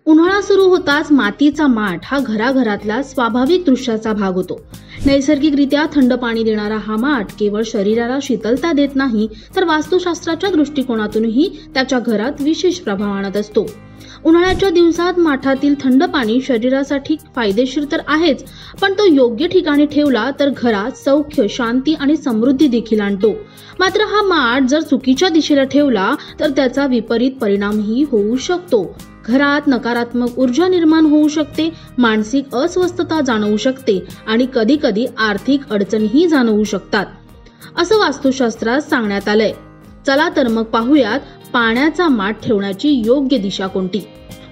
उन्हाळा सुरू होताच मातीचा माठ हा घराघरातला स्वाभाविक दृश्याचा भाग होतो। नैसर्गिकरित्या थंड पाणी देणारा हा माठ केवळ शरीराला शीतलता देत नाही, तर वास्तुशास्त्राच्या दृष्टिकोनातूनही त्याच्या घरात विशेष प्रभाव आणत असतो। उन्हाळ्याच्या दिवसात माठातील थंड पाणी शरीरासाठी फायदेशीर तर आहेच, पण तो योग्य ठिकाणी ठेवला तर घरात सौख्य, शांती आणि समृद्धी देखील आणतो। मात्र हा माठ जर चुकीच्या दिशेला ठेवला तर त्याचा विपरीत परिणामही होऊ शकतो। घरात नकारात्मक ऊर्जा निर्माण होऊ शकते, मानसिक अस्वस्थता जाणवू शकते आणि कधी कधी आर्थिक अडचणीही जाणवू शकतात, असं वास्तुशास्त्रात सांगण्यात आलंय। चला तर मग पाहूयात पाण्याचा माठ ठेवण्याची योग्य दिशा कोणती।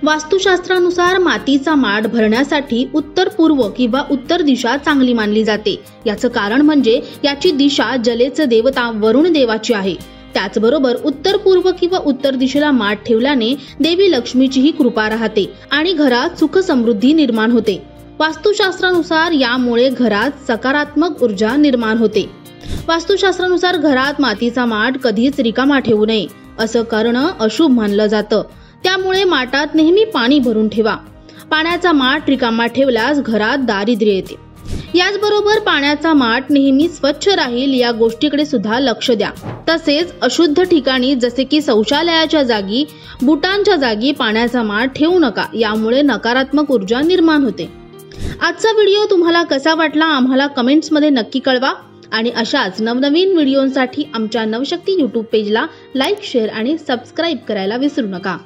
वास्तुशास्त्रानुसार मातीचा माठ भरण्यासाठी उत्तर पूर्व किंवा उत्तर दिशा चांगली मानली जाते। याचं कारण म्हणजे याची दिशा जलेचे देवता वरुण देवाची आहे। त्याचबरोबर उत्तर पूर्व किंवा उत्तर दिशेला माठ ठेवल्याने देवी लक्ष्मीचीही कृपा राहते आणि घरात सुख समृद्धी निर्माण होते। वास्तुशास्त्रानुसार यामुळे घरात सकारात्मक ऊर्जा निर्माण होते। वास्तुशास्त्रानुसार घरात मातीचा माठ कधीच रिकामा ठेवू नये, असं करणं अशुभ मानलं जातं। त्यामुळे माठात नेहमी पाणी भरून ठेवा। पाण्याचा माठ रिकामा ठेवल्यास घरात दारिद्र्य येते। याचबरोबर पाण्याचा माठ नेहमी स्वच्छ राहील या गोष्टीकडे सुद्धा लक्ष द्या। तसेच अशुद्ध ठिकाणी जसे की शौचालयाच्या जागी, बुटांच्या जागी पाण्याचा माठ ठेवू नका, यामुळे नकारात्मक ऊर्जा निर्माण होते। आजचा व्हिडिओ तुम्हाला कसा वाटला आम्हाला कमेंट्समध्ये नक्की कळवा आणि अशाच नवनवीन व्हिडिओंसाठी आमच्या नवशक्ती YouTube पेजला लाईक, शेअर आणि सबस्क्राईब करायला विसरू नका।